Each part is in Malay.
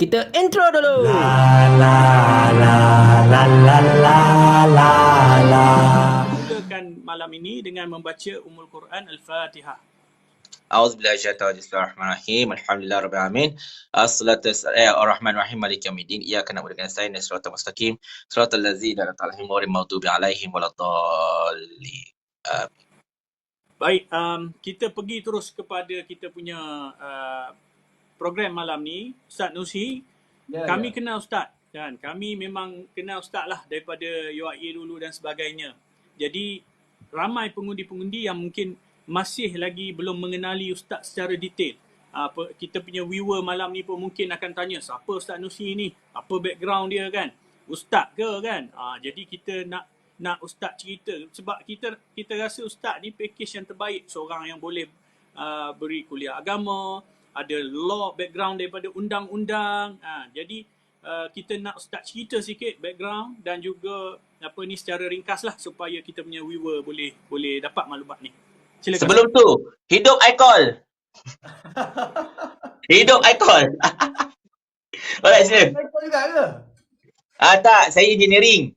Kita intro dulu. Mulakan malam ini dengan membaca Ummul Quran Al-Fatihah. A'udzubillahi minasyaitonir rajim. Bismillahirrahmanirrahim. Alhamdulillahirabbil alamin. Assalatu ar-rahmanir-rahim. Maliki yaumiddin. Iyyaka na'budu wa iyyaka nasta'in. Shiratal mustaqim. Shiratal ladzina an'amta 'alaihim ghairil maghdubi 'alaihim waladdallin. Baik, kita pergi terus kepada kita punya program malam ni. Ustaz Nusi, kami kenal Ustaz kan. Kami memang kenal Ustaz lah daripada UIA dulu dan sebagainya. Jadi ramai pengundi-pengundi yang mungkin masih lagi belum mengenali Ustaz secara detail. Kita punya viewer malam ni pun mungkin akan tanya, siapa Ustaz Nusi ni? Apa background dia kan? Ustaz ke kan? Jadi kita nak Ustaz cerita, sebab kita rasa Ustaz ni package yang terbaik, seorang yang boleh beri kuliah agama, ada law background daripada undang-undang. Jadi kita nak Ustaz cerita sikit background dan juga secara ringkas lah supaya kita punya viewer boleh dapat maklumat ni. Silakan. Sebelum tu, hidup Icol. Hidup Icol. Alright, sila. Icol juga ke? Tak, saya engineering.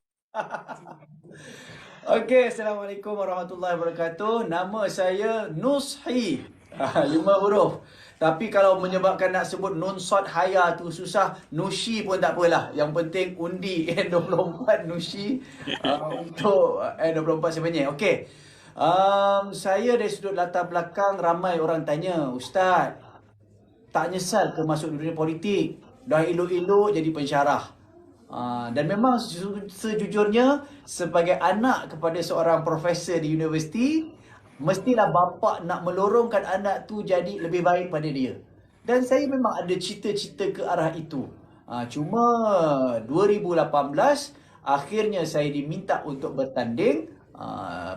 Okey, Assalamualaikum warahmatullahi wabarakatuh. Nama saya Nushi. 5 huruf. Tapi kalau menyebabkan nak sebut Nun Sod Haya tu susah, Nushi pun tak apalah. Yang penting undi N24 Nushi untuk N24 sebenarnya. Okey. Saya dari sudut latar belakang ramai orang tanya, Ustaz, tak nyesal ke masuk dunia politik? Dah elok-elok jadi pensyarah. Dan memang sejujurnya sebagai anak kepada seorang profesor di universiti, mestilah bapa nak melorongkan anak tu jadi lebih baik pada dia. Dan saya memang ada cita-cita ke arah itu. Cuma 2018 akhirnya saya diminta untuk bertanding.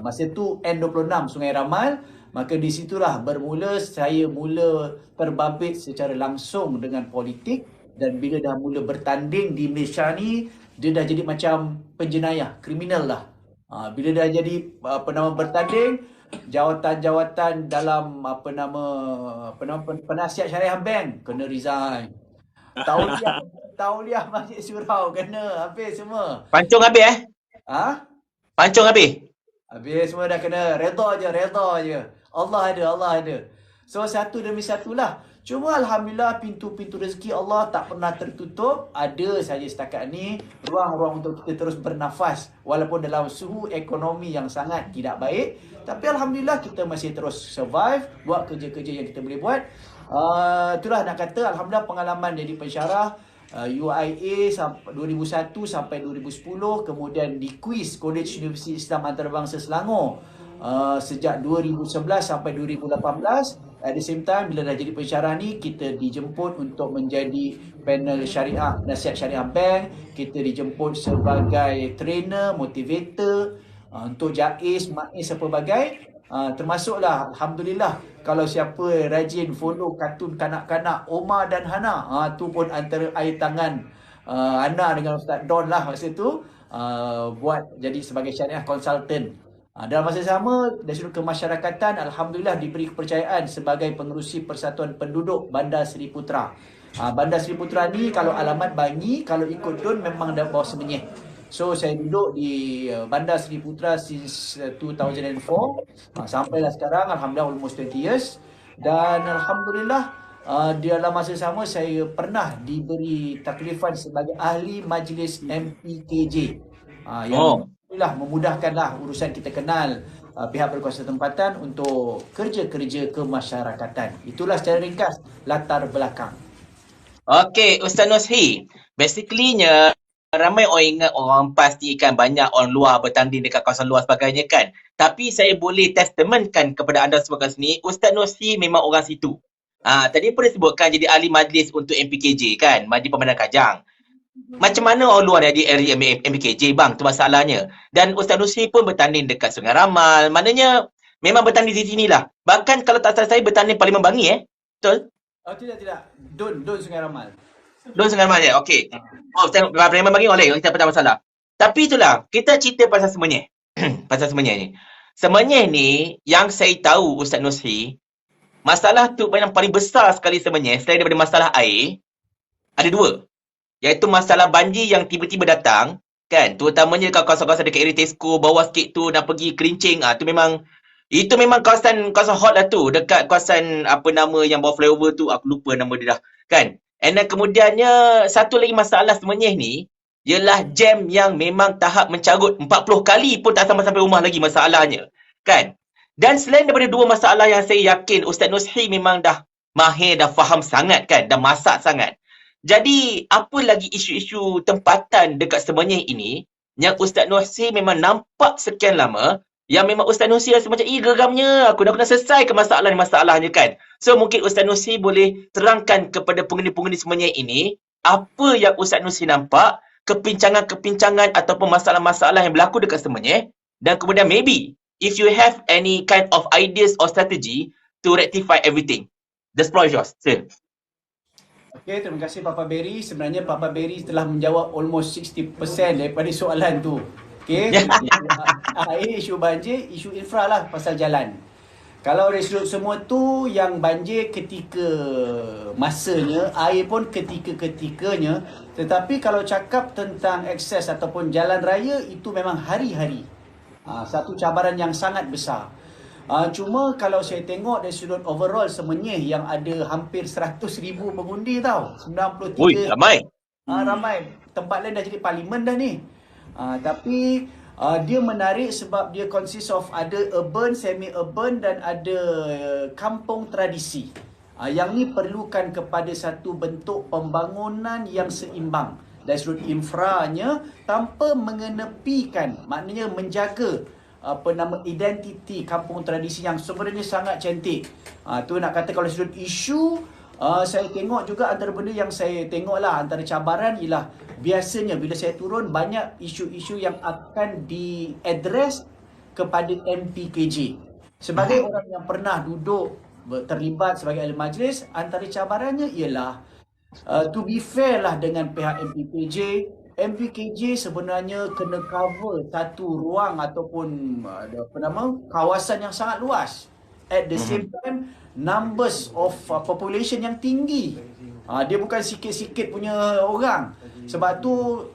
Masa tu N26 Sungai Ramal. Maka di situlah bermula saya mula terbabit secara langsung dengan politik. Dan bila dah mula bertanding di Malaysia ni, dia dah jadi macam penjenayah, kriminal lah. Bila dah jadi bertanding, jawatan-jawatan dalam penasihat syariah bank kena resign. Tauliah Masjid Surau kena habis semua. Pancung habis Pancung habis. Habis semua dah kena, reda je. Allah ada. So satu demi satulah. Cuma Alhamdulillah pintu-pintu rezeki Allah tak pernah tertutup. Ada saja setakat ni ruang-ruang untuk kita terus bernafas. Walaupun dalam suhu ekonomi yang sangat tidak baik. Tapi Alhamdulillah kita masih terus survive. Buat kerja-kerja yang kita boleh buat. Itulah nak kata Alhamdulillah pengalaman jadi pensyarah. UIA 2001 sampai 2010. Kemudian di Quiz College Universiti Islam Antarabangsa Selangor. Sejak 2011 sampai 2018. At the same time, bila dah jadi pensyarah ni, kita dijemput untuk menjadi panel syariah, nasihat syariah bank. Kita dijemput sebagai trainer, motivator untuk JAIS, MAIS, apa bagai. Termasuklah, Alhamdulillah, kalau siapa rajin follow kartun kanak-kanak Omar dan Hana, tu pun antara air tangan Ana dengan Ustaz Don lah masa tu, buat jadi sebagai syariah consultant. Dalam masa sama, dari sudut kemasyarakatan, Alhamdulillah diberi kepercayaan sebagai pengerusi Persatuan Penduduk Bandar Seri Putra. Bandar Seri Putra ni kalau alamat Bangi, kalau ikut Don memang dah bawah Semenyih. So saya duduk di Bandar Seri Putra since 2004. Sampailah sekarang, Alhamdulillah almost 20 years. Dan Alhamdulillah di dalam masa sama saya pernah diberi taklifan sebagai ahli majlis MPKJ. Alhamdulillah memudahkanlah urusan kita kenal pihak berkuasa tempatan untuk kerja-kerja kemasyarakatan. Itulah secara ringkas latar belakang. Okey, Ustaz Nushi. Basically-nya ramai orang ingat orang pastikan banyak orang luar bertanding dekat kawasan luar sebagainya kan. Tapi saya boleh testamentkan kepada anda semua kat sini, Ustaz Nushi memang orang situ. Tadi pun disebutkan jadi ahli majlis untuk MPKJ kan, Majlis Pemandangan Kajang. Macam mana orang luar jadi area MPKJ bang? Tu masalahnya. Dan Ustaz Nushi pun bertanding dekat Sungai Ramal. Maknanya memang bertanding di sinilah. Bahkan kalau tak salah saya bertanding Parlimen Bangi Betul? Tidak. Don Sungai Ramal. Don Sungai Ramal Okey. Parlimen Bangi oleh kita tak masalah. Tapi itulah, kita cerita pasal Semenyih. Pasal Semenyih ni. Semenyih ni yang saya tahu Ustaz Nushi, masalah tu yang paling besar sekali Semenyih selain daripada masalah air, ada dua. Iaitu masalah banjir yang tiba-tiba datang, kan? Terutamanya kalau kawasan-kawasan dekat area Tesco, bawah sikit tu nak pergi Kerincing, itu memang kawasan hot lah tu, dekat kawasan apa nama yang bawah flyover tu, aku lupa nama dia dah, kan? And then kemudiannya satu lagi masalah semenyih ni ialah jam yang memang tahap mencarut 40 kali pun tak sampai rumah lagi masalahnya, kan? Dan selain daripada dua masalah yang saya yakin Ustaz Nuzhi memang dah mahir, dah faham sangat, kan? Dah masak sangat. Jadi, apa lagi isu-isu tempatan dekat Semenyih ini yang Ustaz Nuzhi memang nampak sekian lama, yang memang Ustaz Nuzhi rasa macam, geramnya, aku dah kena selesaikan masalahnya, kan? So, mungkin Ustaz Nuzhi boleh terangkan kepada penghuni-penghuni Semenyih ini, apa yang Ustaz Nuzhi nampak, kepincangan-kepincangan ataupun masalah-masalah yang berlaku dekat Semenyih, dan kemudian maybe, if you have any kind of ideas or strategy to rectify everything. The floor is yours, sir. Okey, terima kasih Papa Berry. Sebenarnya Papa Berry telah menjawab almost 60% daripada soalan tu. Okey, air, isu banjir, isu infra lah pasal jalan. Kalau dari sudut semua tu, yang banjir ketika masanya, air pun ketika-ketikanya. Tetapi kalau cakap tentang akses ataupun jalan raya, itu memang hari-hari. Satu cabaran yang sangat besar. Cuma kalau saya tengok dari sudut overall Semenyih yang ada hampir 100,000 pengundi tau. 93. Ui, ramai. Ramai. Tempat lain dah jadi parlimen dah ni. Tapi dia menarik sebab dia consist of ada urban, semi-urban dan ada kampung tradisi. Yang ni perlukan kepada satu bentuk pembangunan yang seimbang dari sudut infranya tanpa mengenepikan, maknanya menjaga identiti kampung tradisi yang sebenarnya sangat cantik. Tu nak kata kalau sudut isu, saya tengok juga antara benda yang saya tengok lah, antara cabaran ialah biasanya bila saya turun banyak isu-isu yang akan diadres kepada MPKJ. Sebagai orang yang pernah duduk terlibat sebagai ahli majlis, antara cabarannya ialah to be fair lah dengan pihak MPKJ sebenarnya kena cover satu ruang ataupun kawasan yang sangat luas. At the same time, numbers of population yang tinggi. Dia bukan sikit-sikit punya orang. Sebab tu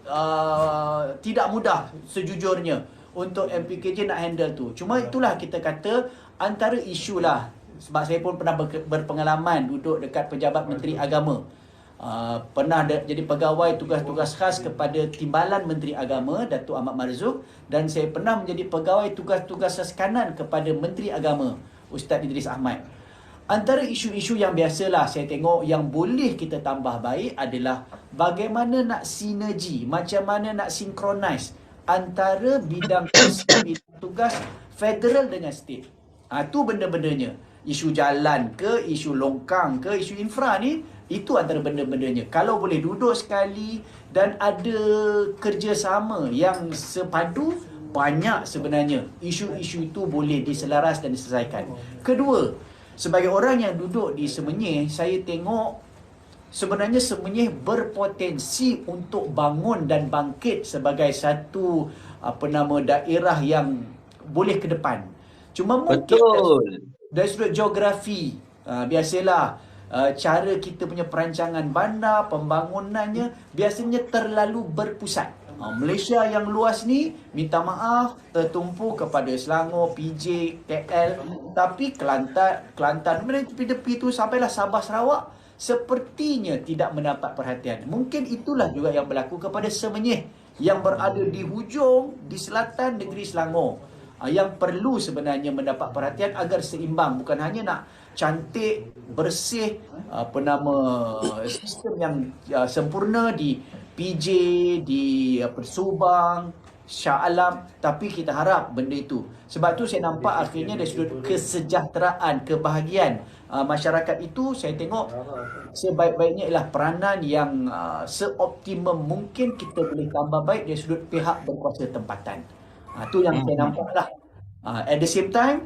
tidak mudah sejujurnya untuk MPKJ nak handle tu. Cuma itulah kita kata antara isu lah. Sebab saya pun pernah berpengalaman duduk dekat pejabat Menteri Agama. Pernah jadi pegawai tugas-tugas khas kepada Timbalan Menteri Agama Datuk Ahmad Marzuk, dan saya pernah menjadi pegawai tugas-tugas khas kanan kepada Menteri Agama Ustaz Idris Ahmad. Antara isu-isu yang biasalah saya tengok yang boleh kita tambah baik adalah bagaimana nak sinergi, macam mana nak synchronize antara bidang tugas federal dengan state. Tu benda-bendanya. Isu jalan ke, isu longkang ke, isu infra ni, itu antara benda-bendanya. Kalau boleh duduk sekali dan ada kerjasama yang sepadu, banyak sebenarnya isu-isu itu boleh diselaras dan diselesaikan. Kedua, sebagai orang yang duduk di Semenyih, saya tengok sebenarnya Semenyih berpotensi untuk bangun dan bangkit sebagai satu daerah yang boleh ke depan. Cuma mungkin dari sudut geografi, biasalah cara kita punya perancangan bandar, pembangunannya biasanya terlalu berpusat. Malaysia yang luas ni, minta maaf, tertumpu kepada Selangor, PJ, KL. Tapi Kelantan, tepi-tepi tu sampailah Sabah, Sarawak, sepertinya tidak mendapat perhatian. Mungkin itulah juga yang berlaku kepada Semenyih yang berada di hujung, di selatan negeri Selangor. Yang perlu sebenarnya mendapat perhatian agar seimbang. Bukan hanya nak cantik, bersih, sistem yang sempurna di PJ, di Subang, Shah Alam, tapi kita harap benda itu. Sebab tu saya nampak akhirnya dari sudut kesejahteraan, kebahagiaan masyarakat itu, saya tengok sebaik-baiknya ialah peranan yang seoptimum mungkin kita boleh tambah baik dari sudut pihak berkuasa tempatan. Itu yang saya nampak lah. At the same time,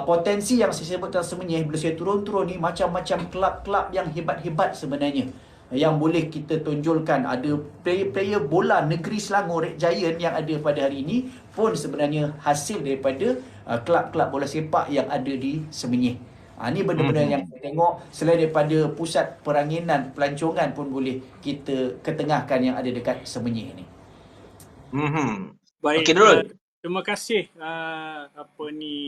potensi yang saya sebut tentang Semenyih, bila saya turun-turun ni, macam-macam kelab-kelab yang hebat-hebat sebenarnya yang boleh kita tonjolkan. Ada player-player bola negeri Selangor, Red Giant yang ada pada hari ini pun sebenarnya hasil daripada kelab-kelab bola sepak yang ada di Semenyih. Ni benda-benda yang saya tengok selain daripada pusat peranginan, pelancongan pun boleh kita ketengahkan yang ada dekat Semenyih ni. Baik, Okey, Nurul. terima kasih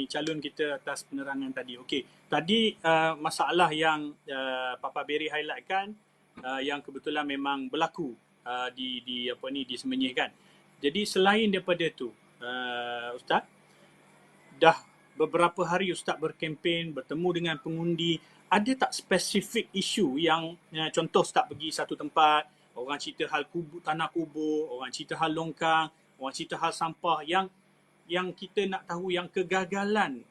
calon kita atas penerangan tadi. Okey, tadi masalah yang Papa Berry highlightkan yang kebetulan memang berlaku di Semenyih kan. Jadi selain daripada tu, Ustaz, dah beberapa hari Ustaz berkempen, bertemu dengan pengundi, ada tak spesifik isu yang contoh Ustaz pergi satu tempat, orang cerita hal tanah kubur, orang cerita hal longkang, orang cerita hal sampah yang kita nak tahu yang kegagalan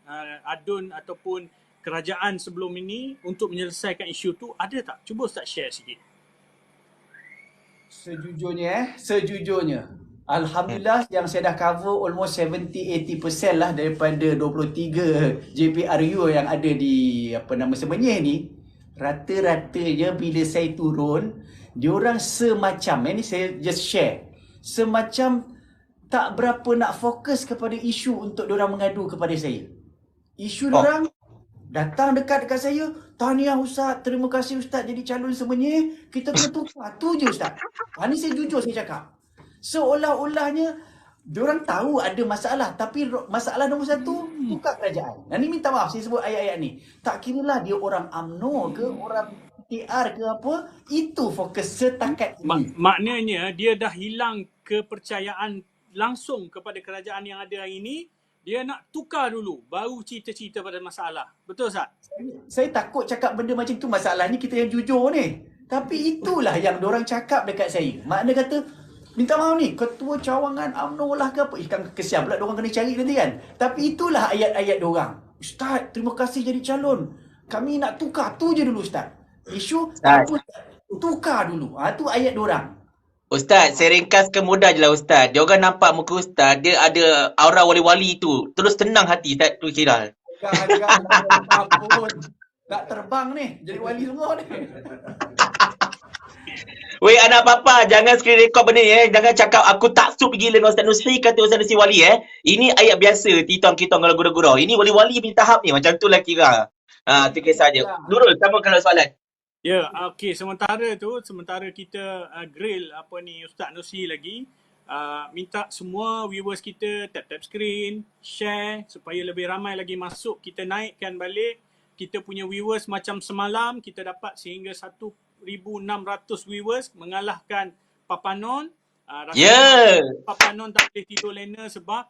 adun ataupun kerajaan sebelum ini untuk menyelesaikan isu tu ada tak? Cuba Ustaz share sikit. Sejujurnya Alhamdulillah yang saya dah cover almost 70-80% lah daripada 23 JPRU yang ada di Semenyih ni. Rata-ratanya bila saya turun, diorang semacam, ini saya just share, semacam tak berapa nak fokus kepada isu untuk diorang mengadu kepada saya. Isu diorang datang dekat saya, tahniah Ustaz, terima kasih Ustaz jadi calon Semenyih, kita kena tukar. Tu je Ustaz. Ni saya jujur saya cakap. Seolah-olahnya diorang tahu ada masalah, tapi masalah nombor satu tukar kerajaan. Ni minta maaf saya sebut ayat-ayat ni. Tak kiralah dia orang UMNO ke, orang TR ke apa, itu fokus setakat ini. Maknanya dia dah hilang kepercayaan langsung kepada kerajaan yang ada hari ini. Dia nak tukar dulu, baru cerita-cerita pada masalah. Betul Ustaz? Saya takut cakap benda macam tu, masalah ni kita yang jujur ni. Tapi itulah yang diorang cakap dekat saya. Makna kata, minta maaf ni, ketua cawangan UMNO lah ke apa. Kan kesian pula diorang kena cari nanti kan. Tapi itulah ayat-ayat diorang. Ustaz, terima kasih jadi calon. Kami nak tukar, tu je dulu Ustaz. Isu, apa, tukar dulu. Tu ayat diorang. Ustaz, saya ringkaskan mudah je lah Ustaz. Dia orang nampak muka Ustaz, dia ada aura wali-wali tu. Terus tenang hati Ustaz tu kira. Ampun. Tak terbang ni, jadi wali semua ni. Weh anak papa, jangan screen record benda ni Jangan cakap aku tak sup gila dengan Ustaz Nusri kata Ustaz Nusri wali Ini ayat biasa, titong-kitong kalau gurau-gurau. Ini wali-wali punya tahap ni, macam tu lah kira. Tu kisah je. Nurul, sama kalau soalan. Ya, okey. Sementara kita grill Ustaz Nusri lagi, minta semua viewers kita tap-tap screen, share supaya lebih ramai lagi masuk. Kita naikkan balik kita punya viewers. Macam semalam kita dapat sehingga 1,600 viewers, mengalahkan Papanon. Papanon tak boleh tidur lena sebab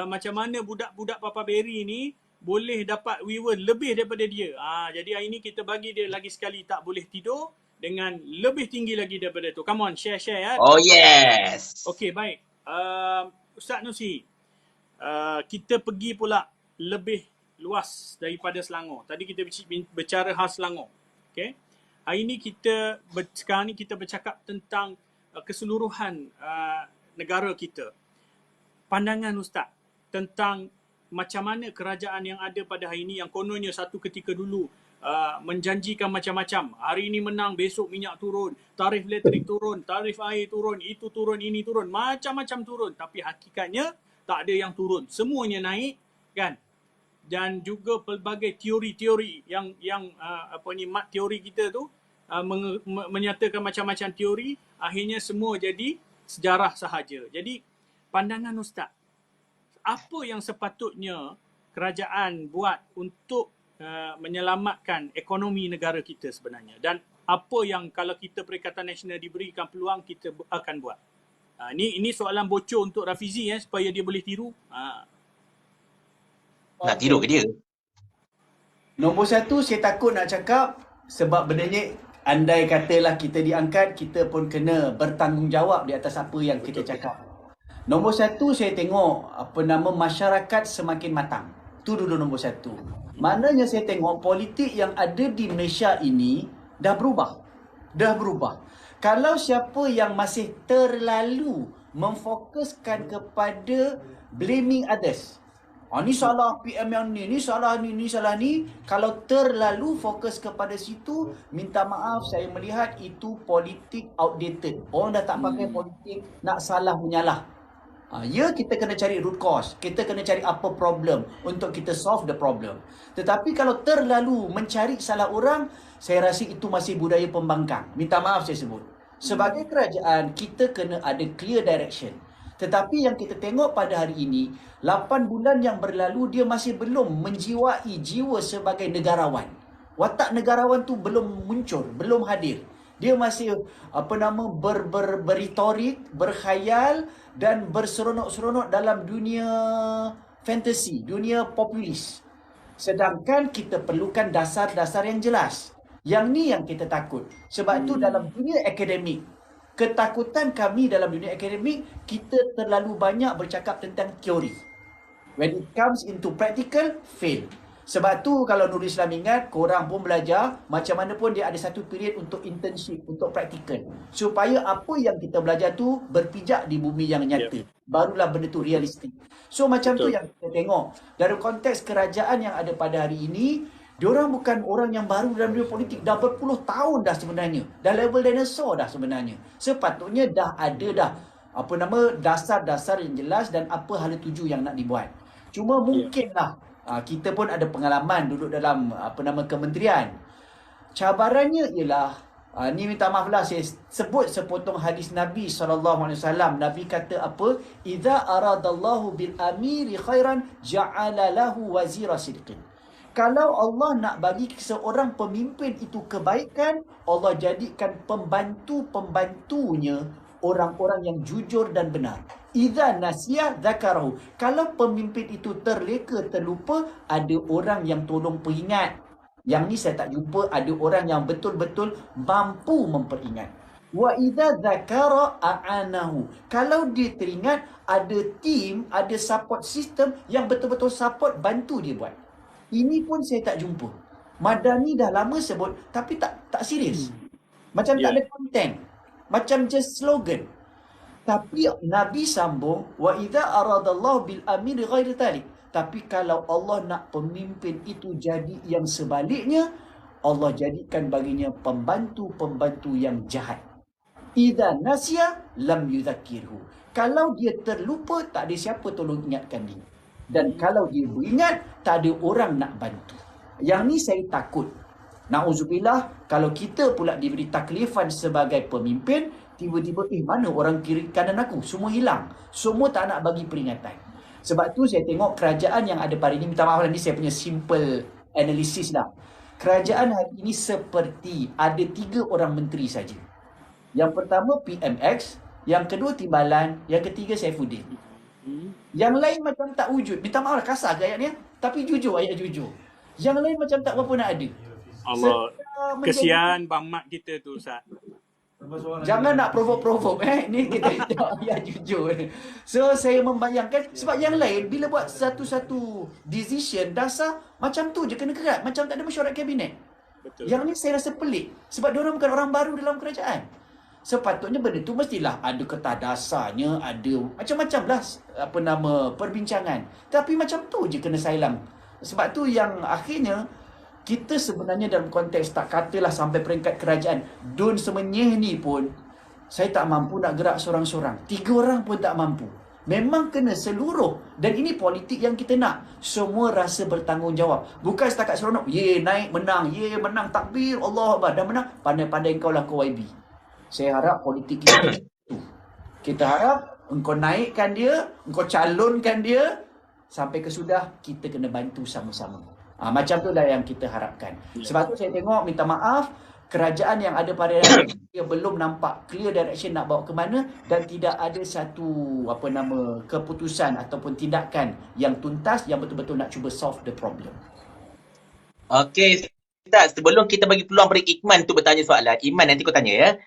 macam mana budak-budak Papa Berry ni boleh dapat viewer lebih daripada dia. Jadi hari ni kita bagi dia lagi sekali tak boleh tidur dengan lebih tinggi lagi daripada tu. Come on, share ya. Oh yes. Okey, baik. Ustaz Nusri, kita pergi pula lebih luas daripada Selangor. Tadi kita bercara khas Selangor. Okey. Hari ni sekarang ni kita bercakap tentang keseluruhan negara kita. Pandangan Ustaz tentang macam mana kerajaan yang ada pada hari ini yang kononnya satu ketika dulu menjanjikan macam-macam. Hari ini menang, besok minyak turun, tarif elektrik turun, tarif air turun, itu turun, ini turun, macam-macam turun. Tapi hakikatnya tak ada yang turun. Semuanya naik kan? Dan juga pelbagai teori-teori yang mat teori kita tu menyatakan macam-macam teori, akhirnya semua jadi sejarah sahaja. Jadi pandangan Ustaz, apa yang sepatutnya kerajaan buat untuk menyelamatkan ekonomi negara kita sebenarnya, dan apa yang kalau kita Perikatan Nasional diberikan peluang kita akan buat? Ini soalan bocor untuk Rafizi supaya dia boleh tiru. Nak tiru ke dia? Nombor satu saya takut nak cakap sebab benda ni andai katalah kita diangkat, kita pun kena bertanggungjawab di atas apa yang kita cakap. Nombor satu saya tengok masyarakat semakin matang. Itu dulu nombor satu. Maknanya saya tengok politik yang ada di Malaysia ini dah berubah. Kalau siapa yang masih terlalu memfokuskan kepada blaming others. Ni salah PM yang ni salah ni salah ni. Kalau terlalu fokus kepada situ, minta maaf saya melihat itu politik outdated. Orang dah tak pakai politik nak salah menyalah. Ya, kita kena cari root cause. Kita kena cari apa problem untuk kita solve the problem. Tetapi kalau terlalu mencari salah orang, saya rasa itu masih budaya pembangkang. Minta maaf saya sebut. Sebagai kerajaan, kita kena ada clear direction. Tetapi yang kita tengok pada hari ini, 8 bulan yang berlalu, dia masih belum menjiwai jiwa sebagai negarawan. Watak negarawan tu belum muncul, belum hadir. Dia masih berretorik, berkhayal dan berseronok-seronok dalam dunia fantasi, dunia populis. Sedangkan kita perlukan dasar-dasar yang jelas. Yang ni yang kita takut. Sebab tu dalam dunia akademik, ketakutan kami dalam dunia akademik, kita terlalu banyak bercakap tentang teori. When it comes into practical, fail. Sebab tu kalau Nurul Islam ingat, korang pun belajar, macam mana pun dia ada satu period untuk internship, untuk practical. Supaya apa yang kita belajar tu berpijak di bumi yang nyata. Barulah benda tu realistik. So macam tu yang kita tengok. Dari konteks kerajaan yang ada pada hari ini, diorang bukan orang yang baru dalam dunia politik. Dah berpuluh tahun dah sebenarnya. Dah level dinosaur dah sebenarnya. Sepatutnya dah ada dasar-dasar yang jelas dan apa hala tuju yang nak dibuat. Cuma mungkinlah kita pun ada pengalaman duduk dalam kementerian. Cabarannya ialah ni minta maaf lah saya sebut sepotong hadis Nabi SAW. Nabi kata apa? Idza aradallahu bil amiri khairan ja'ala lahu wazira sidqin. Kalau Allah nak bagi seorang pemimpin itu kebaikan, Allah jadikan pembantu-pembantunya orang-orang yang jujur dan benar. Idza nasiya dzakarahu. Kalau pemimpin itu terleka, terlupa, ada orang yang tolong peringat. Yang ni saya tak jumpa ada orang yang betul-betul mampu memperingat. Wa idza dzakara a'anahu. Kalau dia teringat, ada tim, ada support system yang betul-betul support, bantu dia buat. Ini pun saya tak jumpa. Madani dah lama sebut tapi tak serius. Macam tak ada konten. Macam just slogan. Tapi Nabi sambung, wa idza aradallahu bil amiri ghairi talik. Tapi kalau Allah nak pemimpin itu jadi yang sebaliknya, Allah jadikan baginya pembantu-pembantu yang jahat. Idza nasiya lam yudzakirhu. Kalau dia terlupa, tak ada siapa tolong ingatkan dia. Dan kalau dia beringat, tak ada orang nak bantu. Yang ni saya takut. Na'udzubillah, kalau kita pula diberi taklifan sebagai pemimpin, tiba-tiba, mana orang kiri kanan aku? Semua hilang. Semua tak nak bagi peringatan. Sebab tu saya tengok kerajaan yang ada pada ini, minta maaf lah, ni saya punya simple analisis lah. Kerajaan hari ini seperti ada 3 orang menteri saja. Yang pertama PMX, yang kedua Timbalan, yang ketiga Saifuddin. Yang lain macam tak wujud. Minta maaf lah kasar ke ayat ni, tapi jujur, ayat jujur. Yang lain macam tak berapa nak ada. Allah, kesian Bang Mat kita tu Ustaz. Jangan nak provoke ni kita ayat jujur. So saya membayangkan, sebab yang lain bila buat satu-satu decision dasar macam tu je kena kerat, macam tak ada mesyuarat kabinet. Betul. Yang ni saya rasa pelik sebab diorang bukan orang baru dalam kerajaan. Sepatutnya benda tu mestilah ada ketah dasarnya, ada macam-macam lah perbincangan. Tapi macam tu je kena sailang. Sebab tu yang akhirnya kita sebenarnya dalam konteks tak katalah sampai peringkat kerajaan, Dun Semenyih ni pun saya tak mampu nak gerak seorang-seorang. 3 orang pun tak mampu. Memang kena seluruh. Dan ini politik yang kita nak. Semua rasa bertanggungjawab. Bukan setakat seronok. Naik, menang. Menang. Takbir. Allah Akbar. Dah menang. Pandai-pandai engkau lah kau YB. Saya harap politik kita tu. Kita harap engkau naikkan dia. Engkau calonkan dia. Sampai ke sudah, kita kena bantu sama-sama. Macam tu lah yang kita harapkan. Sebab tu saya tengok, minta maaf, kerajaan yang ada pada hari ini, dia belum nampak clear direction nak bawa ke mana dan tidak ada satu keputusan ataupun tindakan yang tuntas yang betul-betul nak cuba solve the problem. Okey, Ustaz, sebelum kita bagi peluang pada Iqman tu bertanya soalan, Iman nanti kau tanya ya.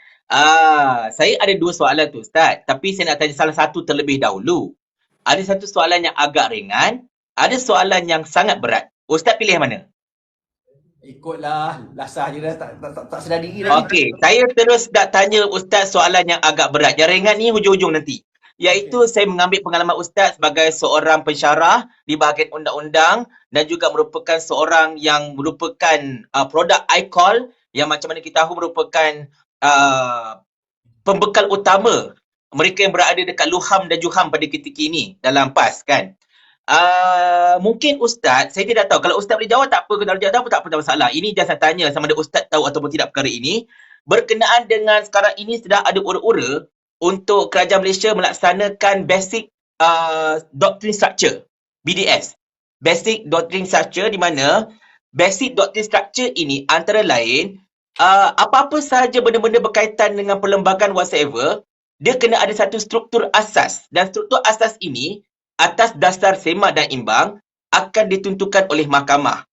Saya ada 2 soalan tu Ustaz, tapi saya nak tanya salah satu terlebih dahulu. Ada satu soalan yang agak ringan, ada soalan yang sangat berat. Ustaz pilih mana? Ikutlah, lasah je dah, tak sedar diri dah. Okey, saya terus nak tanya Ustaz soalan yang agak berat. Yang ringan ni hujung-hujung nanti. Iaitu saya mengambil pengalaman Ustaz sebagai seorang pensyarah di bahagian undang-undang dan juga merupakan seorang yang merupakan produk iCall yang macam mana kita tahu merupakan pembekal utama mereka yang berada dekat Luham dan Juham pada ketika ini dalam PAS kan. Mungkin Ustaz, saya tidak tahu. Kalau Ustaz boleh jawab tak apa, kalau tak jawab tak apa, tak masalah. Ini just saya tanya sama ada Ustaz tahu ataupun tidak perkara ini. Berkenaan dengan sekarang ini sedang ada ura-ura untuk kerajaan Malaysia melaksanakan basic doctrine structure, BDS. Basic doctrine structure di mana basic doctrine structure ini antara lain apa-apa sahaja benda-benda berkaitan dengan perlembagaan whatsoever, dia kena ada satu struktur asas, dan struktur asas ini atas dasar semak dan imbang akan ditentukan oleh mahkamah.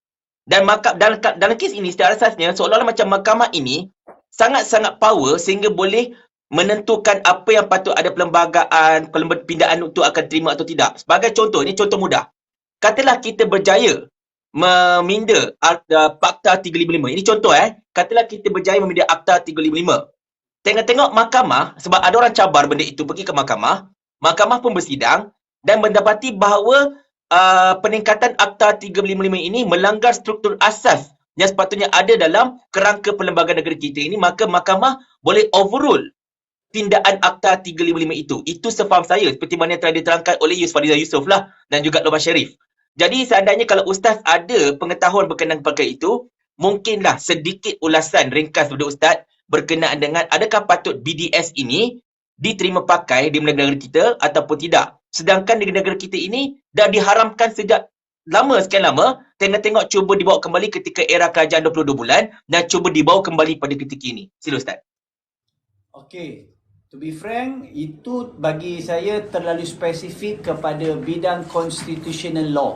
Dan dalam kes ini secara asasnya seolah-olah macam mahkamah ini sangat-sangat power sehingga boleh menentukan apa yang patut ada perlembagaan, pindaan itu akan terima atau tidak. Sebagai contoh, ini contoh mudah. Katalah kita berjaya meminda Akta 355. Ini contoh Katalah kita berjaya meminda Akta 355. Tengok-tengok mahkamah, sebab ada orang cabar benda itu pergi ke mahkamah, mahkamah pun bersidang dan mendapati bahawa peningkatan Akta 355 ini melanggar struktur asas yang sepatutnya ada dalam kerangka perlembagaan negara kita ini, maka mahkamah boleh overrule pindaan Akta 355 itu. Itu sefaham saya, seperti mana yang telah diterangkan oleh Yusuf Fadiza Yusof lah dan juga Loban Sharif. Jadi seandainya kalau Ustaz ada pengetahuan berkenaan perkara itu, mungkinlah sedikit ulasan ringkas kepada Ustaz berkenaan dengan adakah patut BDS ini diterima pakai di negara kita ataupun tidak. Sedangkan di negara kita ini dah diharamkan sejak lama, sekian lama. Tengok-tengok cuba dibawa kembali ketika era kerajaan 22 bulan dan cuba dibawa kembali pada ketika ini. Sila Ustaz. Okey. To be frank, itu bagi saya terlalu spesifik kepada bidang constitutional law.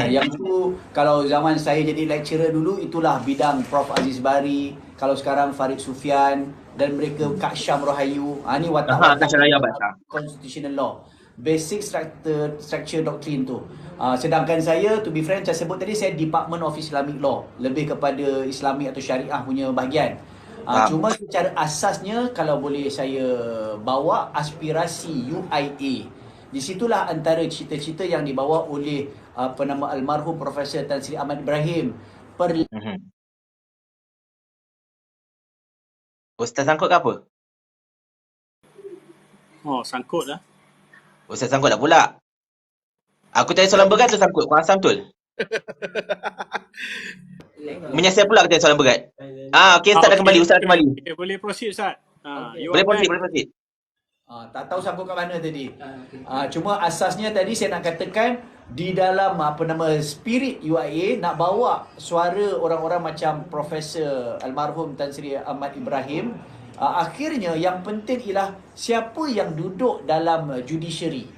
Yang tu kalau zaman saya jadi lecturer dulu, itulah bidang Prof Aziz Bari, kalau sekarang Farid Sufian dan mereka Kak Syam Rohayu. Ni watak-watak constitutional law, basic structure doctrine tu. Sedangkan saya, to be frank, saya sebut tadi, saya Department of Islamic Law, lebih kepada Islamic atau Syariah punya bahagian. Cuma secara asasnya, kalau boleh saya bawa aspirasi UIA, di situlah antara cita-cita yang dibawa oleh almarhum Profesor Tan Sri Ahmad Ibrahim. Ustaz sangkut ke apa? Oh, sangkut lah. Ustaz sangkut dah pula. Aku tanya soalan berat tu sangkut. Kau asam betul. Menyesal pula kita soalan berat. Okey, Ustaz dah kembali. Ustaz dah kembali. Okay, boleh proceed Ustaz. Boleh proceed. Tak tahu sangkut kat mana tadi. Cuma asasnya tadi saya nak katakan di dalam spirit UIA nak bawa suara orang-orang macam Profesor almarhum Tan Sri Ahmad Ibrahim. Akhirnya yang penting ialah siapa yang duduk dalam judiciary.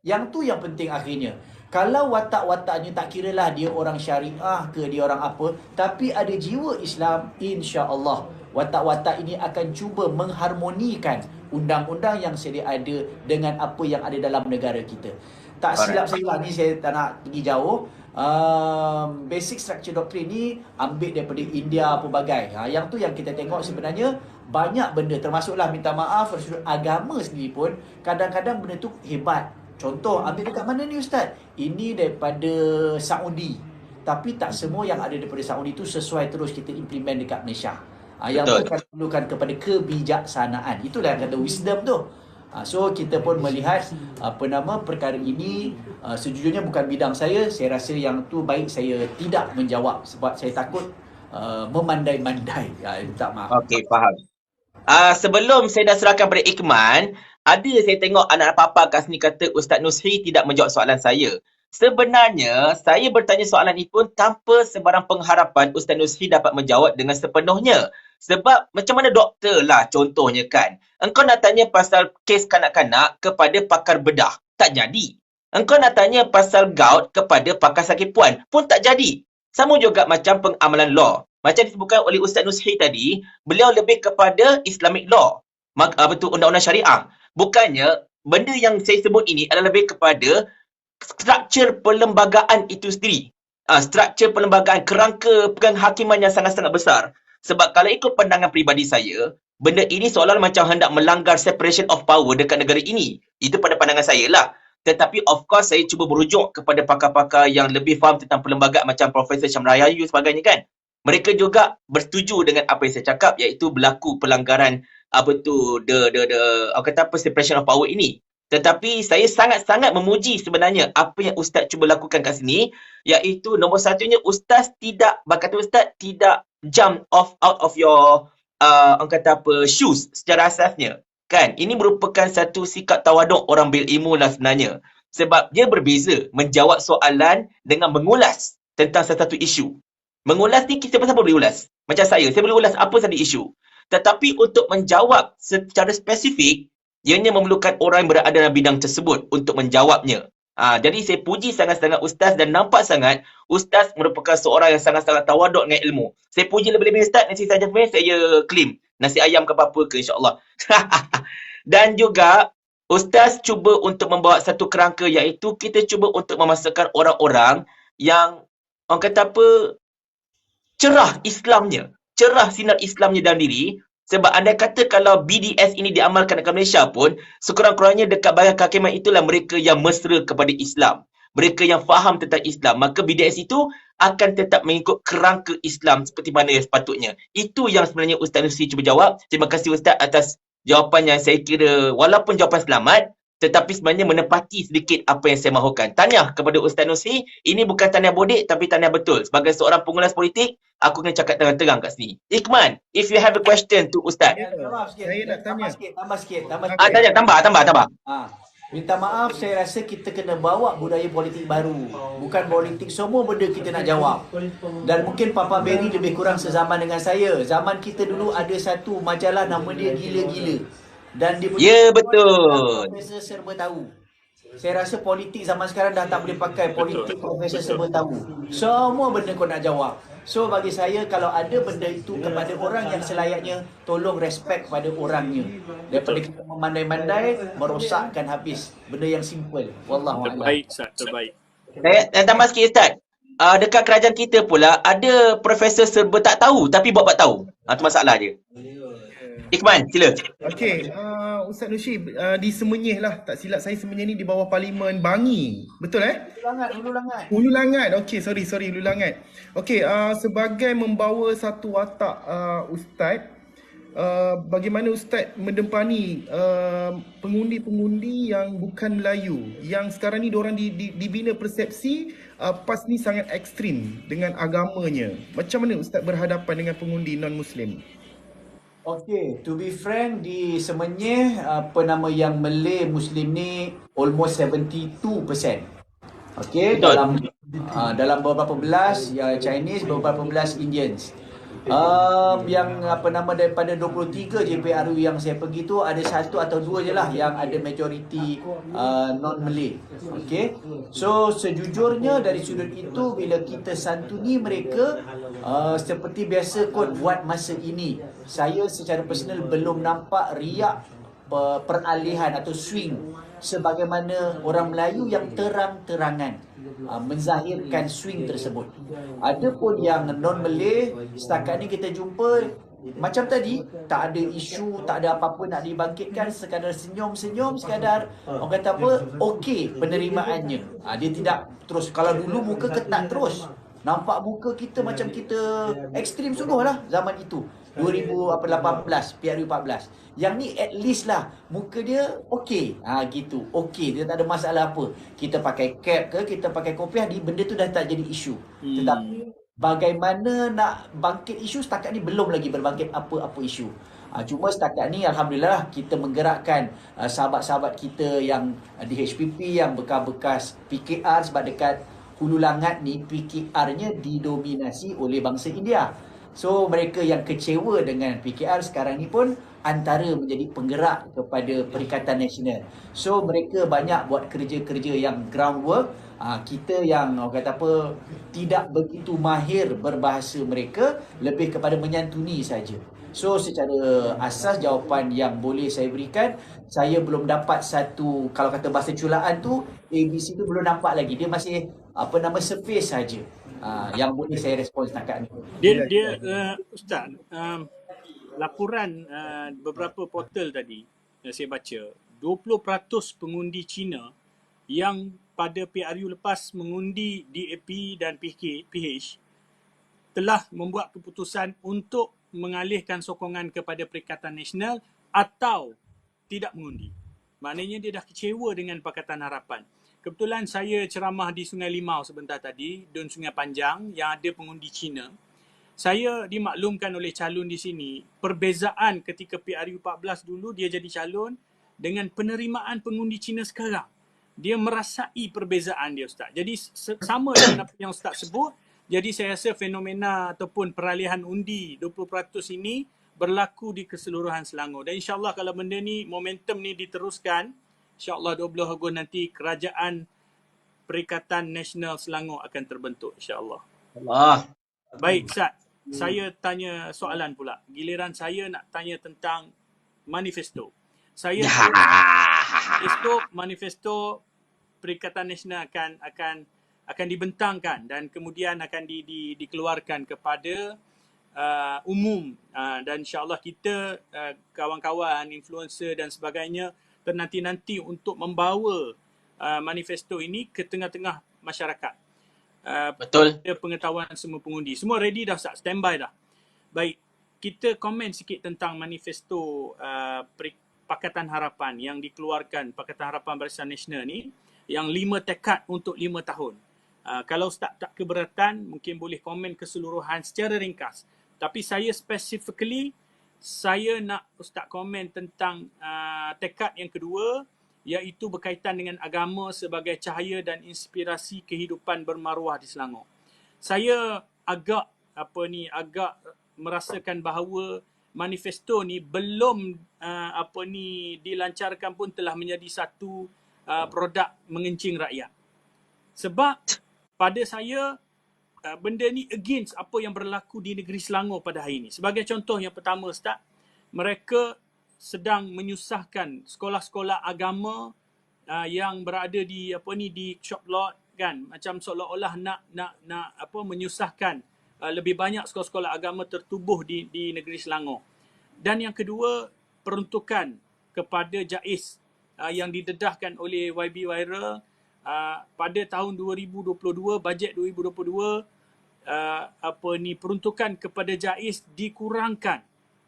Yang tu yang penting akhirnya. Kalau watak-wataknya tak kiralah dia orang syariah ke dia orang apa, tapi ada jiwa Islam, insya-Allah watak-watak ini akan cuba mengharmonikan undang-undang yang sedia ada dengan apa yang ada dalam negara kita. Tak silap saya lah, ni saya tak nak pergi jauh. Basic structure doctrine ni ambil daripada India pelbagai. Yang tu yang kita tengok sebenarnya banyak benda, termasuklah minta maaf agama sendiri pun kadang-kadang benda tu hebat. Contoh, ambil dekat mana ni Ustaz? Ini daripada Saudi. Tapi tak semua yang ada daripada Saudi tu sesuai terus kita implement dekat Malaysia. Yang tu akan perlukan kepada kebijaksanaan. Itulah yang kata wisdom tu. So kita pun melihat perkara ini sejujurnya bukan bidang saya. Saya rasa yang tu baik saya tidak menjawab sebab saya takut memandai-mandai. Minta maaf. Okey, faham. Sebelum saya dah serahkan pada Ikman, ada saya tengok anak papa kat sini kata Ustaz Nuzhi tidak menjawab soalan saya. Sebenarnya saya bertanya soalan ini pun tanpa sebarang pengharapan Ustaz Nuzhi dapat menjawab dengan sepenuhnya. Sebab macam mana doktor lah contohnya kan. Engkau nak tanya pasal kes kanak-kanak kepada pakar bedah, tak jadi. Engkau nak tanya pasal gout kepada pakar sakit puan pun tak jadi. Sama juga macam pengamalan law. Macam disebutkan oleh Ustaz Nuzhi tadi, beliau lebih kepada Islamic law. Betul, undang-undang syariah. Bukannya benda yang saya sebut ini adalah lebih kepada struktur perlembagaan itu sendiri. Struktur perlembagaan, kerangka penghakiman yang sangat-sangat besar. Sebab kalau ikut pandangan peribadi saya, benda ini seolah macam hendak melanggar separation of power dekat negara ini. Itu pada pandangan saya lah. Tetapi of course saya cuba merujuk kepada pakar-pakar yang lebih faham tentang perlembagaan macam Profesor Syam Rohayu sebagainya kan. Mereka juga bersetuju dengan apa yang saya cakap, iaitu berlaku pelanggaran orang kata apa, separation of power ini. Tetapi saya sangat-sangat memuji sebenarnya apa yang Ustaz cuba lakukan kat sini, iaitu nombor satunya Ustaz tidak, jump out of your orang kata apa, shoes secara asasnya. Kan? Ini merupakan satu sikap tawaduk orang berilmu lah sebenarnya. Sebab dia berbeza menjawab soalan dengan mengulas tentang satu isu. Mengulas ni siapa-siapa boleh ulas. Macam saya boleh ulas apa saja isu. Tetapi untuk menjawab secara spesifik, ianya memerlukan orang yang berada dalam bidang tersebut untuk menjawabnya. Jadi saya puji sangat-sangat Ustaz dan nampak sangat Ustaz merupakan seorang yang sangat-sangat tawaduk dengan ilmu. Saya puji lebih-lebih Ustaz, nasi saja saya claim. Nasi ayam ke apa-apa ke insyaAllah. Dan juga Ustaz cuba untuk membawa satu kerangka, iaitu kita cuba untuk memasukkan orang-orang yang orang kata apa, cerah Islamnya, cerah sinar Islamnya dalam diri. Sebab anda kata kalau BDS ini diamalkan dekat Malaysia pun, sekurang-kurangnya dekat bahagian kehakiman itulah mereka yang mesra kepada Islam. Mereka yang faham tentang Islam. Maka BDS itu akan tetap mengikut kerangka Islam seperti mana yang sepatutnya. Itu yang sebenarnya Ustaz Nusri cuba jawab. Terima kasih Ustaz atas jawapan yang saya kira walaupun jawapan selamat, tetapi sebenarnya menepati sedikit apa yang saya mahukan. Tahniah kepada Ustaz Nusri. Ini bukan tahniah bodek tapi tahniah betul. Sebagai seorang pengulas politik, aku kena cakap terang-terang kat sini. Ikhman, if you have a question to Ustaz. Saya nak tanya. Tambah sikit. Tanya, tambah. Minta maaf, saya rasa kita kena bawa budaya politik baru. Bukan politik semua benda kita nak jawab. Dan mungkin Papa Berry lebih kurang sezaman dengan saya. Zaman kita dulu ada satu majalah nama dia Gila-Gila. Dan dia Ya, betul. Profesor serba tahu. Saya rasa politik zaman sekarang dah tak boleh pakai politik profesor serba tahu. Semua benda kau nak jawab. So bagi saya, kalau ada benda itu kepada orang yang selayaknya, tolong respect pada orangnya. Daripada kita memandai-mandai, merosakkan habis benda yang simple. Wallahualam. Terbaik Ustaz, terbaik. Dan tambah sikit Ustaz. Dekat kerajaan kita pula ada profesor serba tak tahu tapi buat tahu. Itu masalah dia. Ikhman, sila. Okey, Ustaz Nushi, di Semenyih lah, tak silap saya Semenyih ni di bawah Parlimen Bangi. Betul Hulu Langat. Hulu Langat. Okey, sorry Hulu Langat. Okey, sebagai membawa satu watak Ustaz, bagaimana Ustaz mendempani pengundi-pengundi yang bukan Melayu, yang sekarang ni diorang dibina persepsi PAS ni sangat ekstrim dengan agamanya. Macam mana Ustaz berhadapan dengan pengundi non-Muslim? Okay, to be frank, di Semenyih yang Malay Muslim ni almost 72%. Okay, Betul. dalam beberapa belas Chinese, beberapa belas Indians. Yang daripada 23 JPRU yang saya pergi tu, ada satu atau dua je lah yang ada majoriti non-Malay. Okay, so sejujurnya dari sudut itu, bila kita santuni mereka, seperti biasa kot buat masa ini, saya secara personal belum nampak riak peralihan atau swing sebagaimana orang Melayu yang terang-terangan menzahirkan swing tersebut. Ada pun yang non-Malay, setakat ni kita jumpa macam tadi, tak ada isu, tak ada apa-apa nak dibangkitkan, sekadar senyum-senyum, sekadar orang kata apa, okey penerimaannya. Dia tidak terus, kalau dulu muka ketat terus, nampak muka kita macam kita ekstrim sungguh lah zaman itu 2018 PRU 14. Yang ni at least lah muka dia okey, gitu, okey, dia tak ada masalah apa. Kita pakai cap ke, kita pakai kopiah, benda tu dah tak jadi isu. Tetapi bagaimana nak bangkit isu, setakat ni belum lagi berbangkit apa-apa isu. Cuma setakat ni alhamdulillah kita menggerakkan sahabat-sahabat kita yang di HPP, yang bekas-bekas PKR, sebab dekat Hulu Langat ni PKR-nya didominasi oleh bangsa India. So mereka yang kecewa dengan PKR sekarang ni pun antara menjadi penggerak kepada Perikatan Nasional. So mereka banyak buat kerja-kerja yang groundwork. Kita yang orang kata apa, tidak begitu mahir berbahasa mereka, lebih kepada menyantuni saja. So secara asas jawapan yang boleh saya berikan, saya belum dapat satu, kalau kata bahasa culaan tu, ABC tu belum nampak lagi. Dia masih surface saja. Yang boleh saya respon setakat ni. Dia Ustaz, laporan beberapa portal tadi yang saya baca, 20% pengundi Cina yang pada PRU lepas mengundi DAP dan PH telah membuat keputusan untuk mengalihkan sokongan kepada Perikatan Nasional atau tidak mengundi. Maknanya dia dah kecewa dengan Pakatan Harapan. Kebetulan saya ceramah di Sungai Limau sebentar tadi, Dun Sungai Panjang yang ada pengundi Cina. Saya dimaklumkan oleh calon di sini, perbezaan ketika PRU14 dulu dia jadi calon dengan penerimaan pengundi Cina sekarang. Dia merasai perbezaan dia, Ustaz. Jadi sama dengan apa yang Ustaz sebut. Jadi saya rasa fenomena ataupun peralihan undi 20% ini berlaku di keseluruhan Selangor. Dan insyaAllah kalau benda ni, momentum ni diteruskan, insyaAllah 20 Ogos nanti Kerajaan Perikatan Nasional Selangor akan terbentuk, insyaAllah. Allah. Baik, Ustaz. Saya tanya soalan pula. Giliran saya nak tanya tentang manifesto. Saya tahu manifesto Perikatan Nasional akan dibentangkan dan kemudian akan dikeluarkan kepada umum, dan insyaAllah kita kawan-kawan, influencer dan sebagainya ternanti-nanti untuk membawa manifesto ini ke tengah-tengah masyarakat. Betul. Pengetahuan semua pengundi. Semua ready dah, Ustaz, standby dah. Baik, kita komen sikit tentang manifesto Pakatan Harapan yang dikeluarkan, Pakatan Harapan Barisan Nasional ni, yang 5 tekad untuk 5 tahun. Kalau Ustaz tak keberatan, mungkin boleh komen keseluruhan secara ringkas. Tapi saya specifically, saya nak Ustaz komen tentang tekad yang kedua, iaitu berkaitan dengan agama sebagai cahaya dan inspirasi kehidupan bermaruah di Selangor. Saya agak merasakan bahawa manifesto ni belum dilancarkan pun telah menjadi satu produk mengencing rakyat. Sebab pada saya benda ni against apa yang berlaku di negeri Selangor pada hari ini. Sebagai contoh yang pertama, Ustaz, mereka sedang menyusahkan sekolah-sekolah agama yang berada di di shop lot, kan, macam seolah-olah nak menyusahkan lebih banyak sekolah-sekolah agama tertubuh di negeri Selangor. Dan yang kedua, peruntukan kepada JAIS yang didedahkan oleh YB Viral pada tahun 2022, bajet 2022, peruntukan kepada JAIS dikurangkan.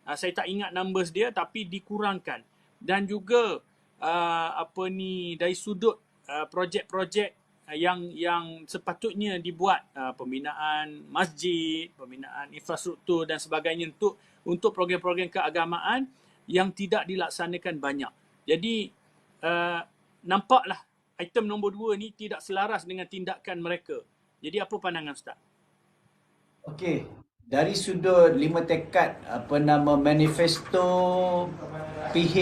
Saya tak ingat numbers dia, tapi dikurangkan. Dan juga dari sudut projek-projek yang sepatutnya dibuat, pembinaan masjid, pembinaan infrastruktur dan sebagainya untuk program-program keagamaan yang tidak dilaksanakan banyak. Jadi nampaklah item nombor 2 ni tidak selaras dengan tindakan mereka. Jadi apa pandangan Ustaz? Okey, dari sudut 5 tekad manifesto PH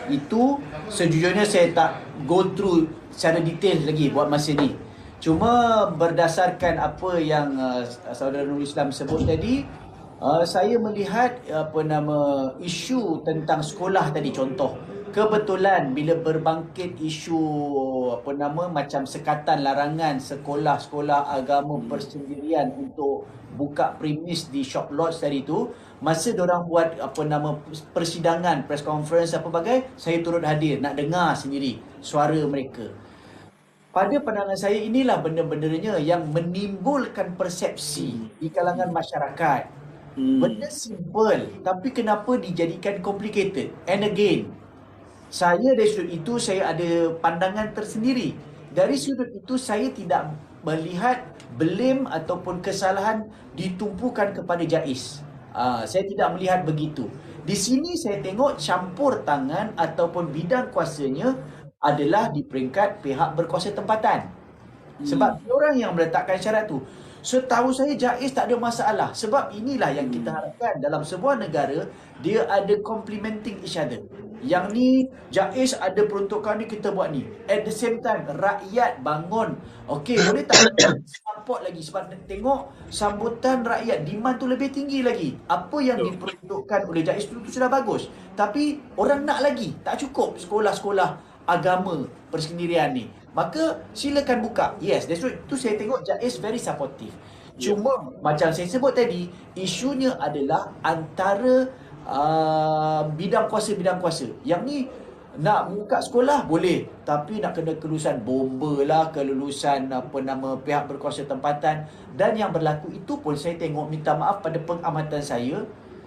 itu, sejujurnya saya tak go through secara detail lagi buat masa ni. Cuma berdasarkan apa yang saudara Nurul Islam sebut tadi, saya melihat isu tentang sekolah tadi, contoh. Kebetulan bila berbangkit isu macam sekatan larangan sekolah-sekolah agama persendirian untuk buka premis di shop lodge tadi tu, masa diorang buat persidangan, press conference apa bagai, saya turut hadir nak dengar sendiri suara mereka. Pada pandangan saya, inilah benda-bendanya yang menimbulkan persepsi di kalangan masyarakat. Benda simple, tapi kenapa dijadikan complicated? And again, saya dari sudut itu saya ada pandangan tersendiri. Dari sudut itu saya tidak melihat blame ataupun kesalahan ditumpukan kepada JAIS. Saya tidak melihat begitu. Di sini saya tengok campur tangan ataupun bidang kuasanya adalah di peringkat pihak berkuasa tempatan. Sebab orang yang meletakkan syarat tu. Setahu saya JAIS tak ada masalah. Sebab inilah yang kita harapkan dalam sebuah negara, dia ada complementing each other. Yang ni JAIS ada peruntukan ni, kita buat ni. At the same time rakyat bangun. Okey, boleh tak support lagi, sebab tengok sambutan rakyat, demand tu lebih tinggi lagi. Apa yang diperuntukkan oleh JAIS tu sudah bagus, tapi orang nak lagi. Tak cukup sekolah-sekolah agama persendirian ni. Maka silakan buka. Yes, that's right. Tu saya tengok JAIS very supportive. Cuma macam saya sebut tadi, isunya adalah antara bidang kuasa. Yang ni nak buka sekolah boleh, tapi nak kena kelulusan bomba lah, kelulusan pihak berkuasa tempatan. Dan yang berlaku itu pun saya tengok, minta maaf pada pengamatan saya,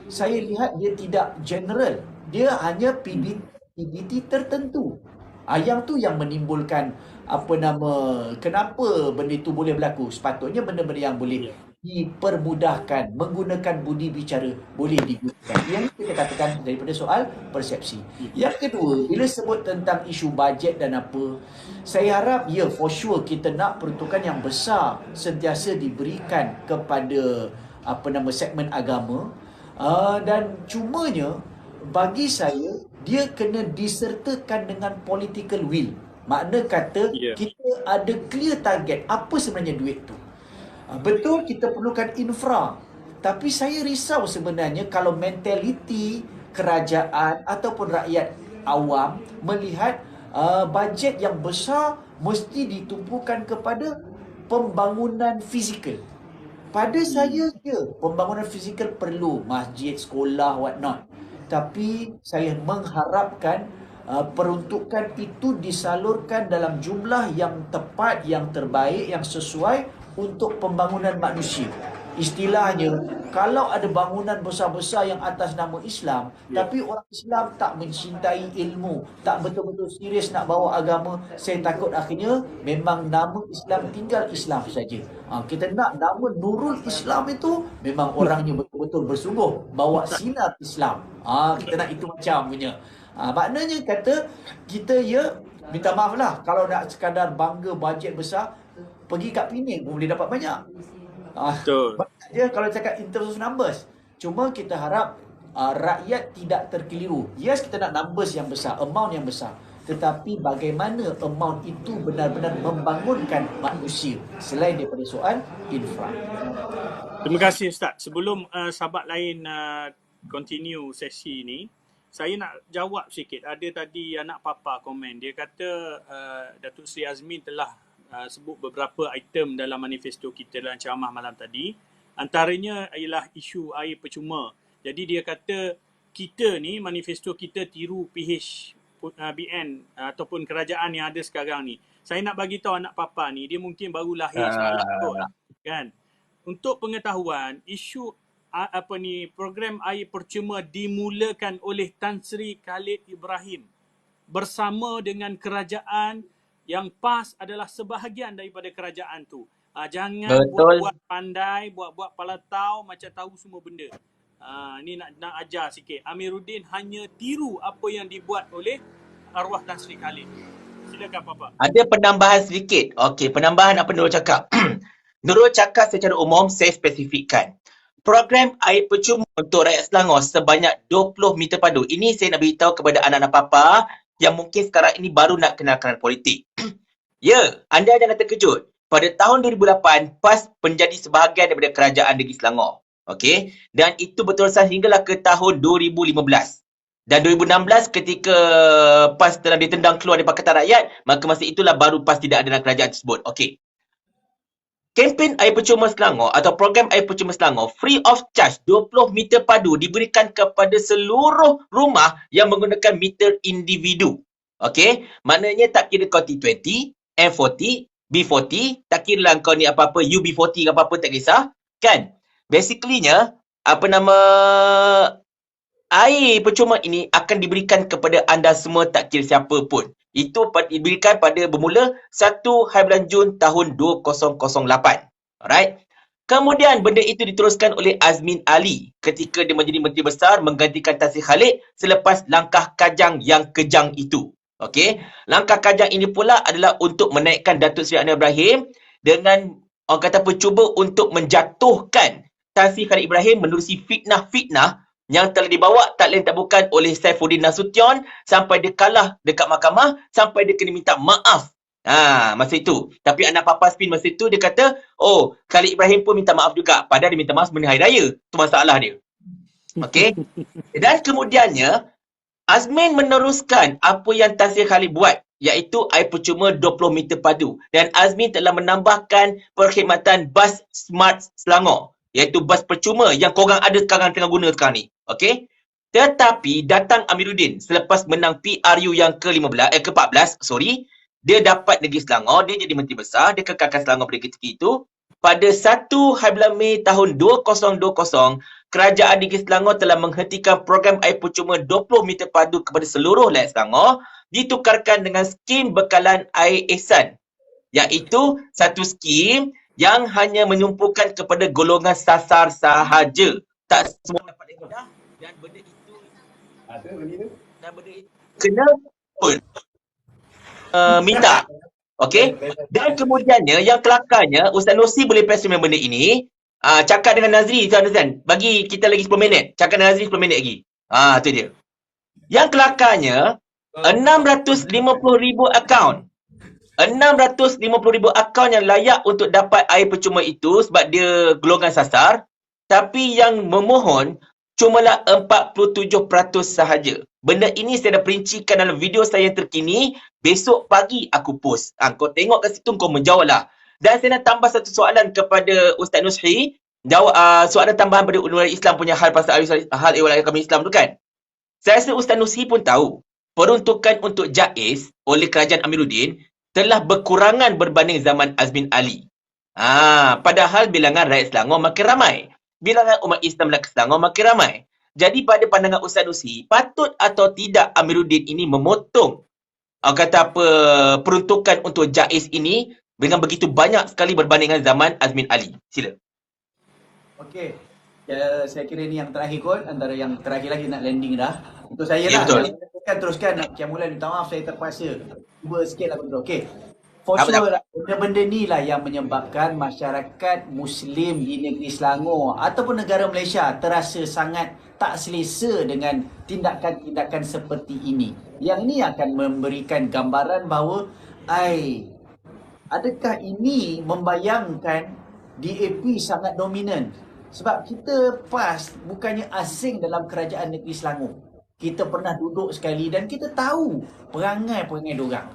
saya lihat dia tidak general. Dia hanya PBT tertentu. Yang tu yang menimbulkan kenapa benda itu boleh berlaku. Sepatutnya benda-benda yang boleh dipermudahkan, menggunakan budi bicara boleh digunakan. Yang kita katakan daripada soal persepsi. Yang kedua, bila sebut tentang isu bajet dan apa, saya harap for sure kita nak peruntukan yang besar sentiasa diberikan kepada segmen agama. Dan cumanya bagi saya dia kena disertakan dengan political will. Makna kata kita ada clear target apa sebenarnya duit tu. Betul kita perlukan infra, tapi saya risau sebenarnya kalau mentaliti kerajaan ataupun rakyat awam melihat bajet yang besar mesti ditumpukan kepada pembangunan fizikal. Pada saya pembangunan fizikal perlu, masjid, sekolah, what not. Tapi saya mengharapkan peruntukan itu disalurkan dalam jumlah yang tepat, yang terbaik, yang sesuai untuk pembangunan manusia. Istilahnya, kalau ada bangunan besar-besar yang atas nama Islam, tapi orang Islam tak mencintai ilmu, tak betul-betul serius nak bawa agama, saya takut akhirnya memang nama Islam tinggal Islam saja. Kita nak nama Nurul Islam itu memang orangnya betul-betul bersungguh bawa sinar Islam. Kita nak itu macam punya. Maknanya kata kita minta maaf lah kalau nak sekadar bangga bajet besar, pergi kat Pening pun boleh dapat banyak. Betul. Dia kalau cakap in terms of numbers. Cuma kita harap rakyat tidak terkeliru. Yes, kita nak numbers yang besar, amount yang besar. Tetapi bagaimana amount itu benar-benar membangunkan manusia selain daripada soal infra. Terima kasih Ustaz. Sebelum sahabat lain continue sesi ni, saya nak jawab sikit. Ada tadi anak papa komen. Dia kata Datuk Seri Azmin telah sebut beberapa item dalam manifesto kita dalam ceramah malam tadi. Antaranya ialah isu air percuma. Jadi dia kata kita ni, manifesto kita tiru PHBN ataupun kerajaan yang ada sekarang ni. Saya nak bagi tahu anak papa ni, dia mungkin baru lahir semalam kot, kan. Untuk pengetahuan, isu program air percuma dimulakan oleh Tan Sri Khalid Ibrahim bersama dengan kerajaan yang PAS adalah sebahagian daripada kerajaan tu. Jangan buat-buat pandai, buat-buat palatau macam tahu semua benda. Ni nak ajar sikit. Amiruddin hanya tiru apa yang dibuat oleh arwah Tan Sri Khalid. Silakan Papa. Ada penambahan sedikit. Okey, penambahan apa Nurul cakap. Nurul cakap secara umum, saya spesifikkan. Program air percuma untuk rakyat Selangor sebanyak 20 meter padu. Ini saya nak beritahu kepada anak-anak Papa yang mungkin sekarang ini baru nak kenal politik. Anda jangan terkejut. Pada tahun 2008, PAS menjadi sebahagian daripada kerajaan negeri Selangor. Okey, dan itu berterusan hinggalah ke tahun 2015. Dan 2016 ketika PAS telah ditendang keluar dari Pakatan Rakyat, maka masa itulah baru PAS tidak ada dalam kerajaan tersebut. Okey. Kempen air percuma Selangor atau program air percuma Selangor free of charge 20 meter padu diberikan kepada seluruh rumah yang menggunakan meter individu. Okey, maknanya tak kira kau T20, M40, B40, tak kira lah kau ni apa-apa UB40 ke apa-apa, tak kisah, kan? Basically-nya air percuma ini akan diberikan kepada anda semua tak kira siapa pun. Itu diberikan pada bermula 1 Jun tahun 2008. Alright. Kemudian benda itu diteruskan oleh Azmin Ali ketika dia menjadi Menteri Besar menggantikan Tan Sri Khalid selepas langkah kajang yang kejang itu. Okey. Langkah kajang ini pula adalah untuk menaikkan Datuk Seri Anwar Ibrahim dengan orang kata cuba untuk menjatuhkan Tan Sri Khalid Ibrahim menerusi fitnah-fitnah yang telah dibawa tak lain tak bukan oleh Saifuddin Nasution sampai dia kalah dekat mahkamah, sampai dia kena minta maaf. Masa itu. Tapi anak Papa Spin masa itu dia kata, oh, Khalid Ibrahim pun minta maaf juga. Padahal dia minta maaf sebelum Hari Raya. Itu masalah dia. Okey. Dan kemudiannya, Azmin meneruskan apa yang Tan Sri Khalid buat, iaitu air percuma 20 meter padu. Dan Azmin telah menambahkan perkhidmatan bas Smart Selangor, iaitu bas percuma yang korang ada sekarang tengah guna sekarang ni. Okey. Tetapi datang Amiruddin selepas menang PRU yang ke-14, dia dapat negeri Selangor, dia jadi Menteri Besar, dia kekalkan Selangor pada ketika itu. Pada 1 Mei tahun 2020, Kerajaan Negeri Selangor telah menghentikan program air percuma 20 meter padu kepada seluruh rakyat Selangor ditukarkan dengan skim bekalan air ihsan, iaitu satu skim yang hanya menyumpukan kepada golongan sasar sahaja. Tak semua dapat mudah dan benda itu kena minta. Okey. Dan kemudiannya yang kelakarnya Ustaz Nursi boleh press dengan benda ini. Cakap dengan Nazri, Tuan Azan. Bagi kita lagi 10 minit. Cakap dengan Nazri 10 minit lagi. Tu dia. Yang kelakarnya 650,000 akaun. 650,000 akaun yang layak untuk dapat air percuma itu sebab dia golongan sasar. Tapi yang memohon cumalah 47% sahaja. Benda ini saya dah perincikan dalam video saya yang terkini. Besok pagi aku post. Kau tengok kat situ, kau menjawablah. Dan saya nak tambah satu soalan kepada Ustaz Nusri. Soalan tambahan pada ulama Islam punya hal pasal hal ehwal agama Islam tu kan. Saya rasa Ustaz Nusri pun tahu peruntukan untuk JAIS oleh kerajaan Amiruddin telah berkurangan berbanding zaman Azmin Ali. Padahal bilangan rakyat Selangor makin ramai. Bilangan umat Islam dalam Selangor makin ramai. Jadi pada pandangan Ustaz Nusri, patut atau tidak Amiruddin ini memotong peruntukan untuk JAIS ini dengan begitu banyak sekali berbanding dengan zaman Azmin Ali. Sila. Okey. Saya kira ni yang terakhir kot, antara yang terakhir lagi nak landing dah. Untuk saya Ya, lah. betul. Teruskan nak Kiamulan, minta maaf saya terpaksa. Cuba sikit lah betul. Okey. For Apa sure, benda-benda ni lah yang menyebabkan masyarakat Muslim di negeri Selangor ataupun negara Malaysia terasa sangat tak selesa dengan tindakan-tindakan seperti ini. Yang ini akan memberikan gambaran bahawa adakah ini membayangkan DAP sangat dominan? Sebab kita PAS bukannya asing dalam kerajaan negeri Selangor. Kita pernah duduk sekali dan kita tahu perangai-perangai diorang.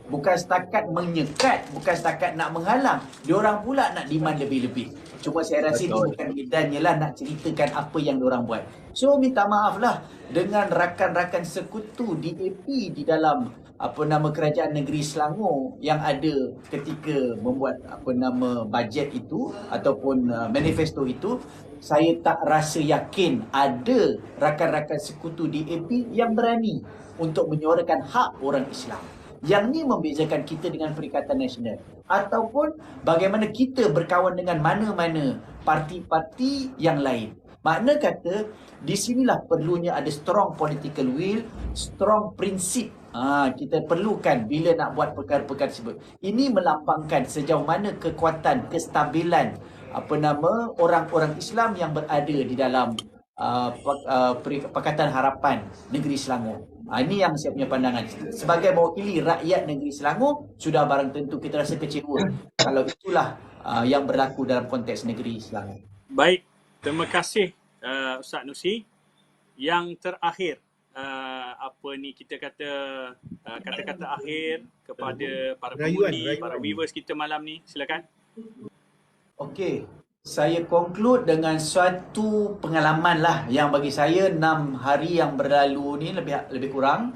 Bukan setakat menyekat, bukan setakat nak menghalang. Diorang pula nak demand lebih-lebih. Cuma saya rasa ini bukan medannya lah nak ceritakan apa yang diorang buat. So minta maaf lah dengan rakan-rakan sekutu DAP di dalam kerajaan negeri Selangor yang ada ketika membuat bajet itu ataupun manifesto itu. Saya tak rasa yakin ada rakan-rakan sekutu DAP yang berani untuk menyuarakan hak orang Islam. Yang ni membezakan kita dengan Perikatan Nasional. Ataupun bagaimana kita berkawan dengan mana-mana parti-parti yang lain. Makna kata, di sinilah perlunya ada strong political will, strong prinsip. Kita perlukan bila nak buat perkara-perkara tersebut. Ini melambangkan sejauh mana kekuatan, kestabilan orang-orang Islam yang berada di dalam Pakatan Harapan Negeri Selangor. Ini yang saya punya pandangan. Sebagai mewakili rakyat negeri Selangor, sudah barang tentu kita rasa kecewa kalau itulah yang berlaku dalam konteks negeri Selangor. Baik, terima kasih Ustaz Nusri. Yang terakhir, kita kata kata-kata akhir kepada para pengundi, para viewers kita malam ni. Silakan. Okey. Saya conclude dengan suatu pengalaman lah yang bagi saya 6 hari yang berlalu ni lebih kurang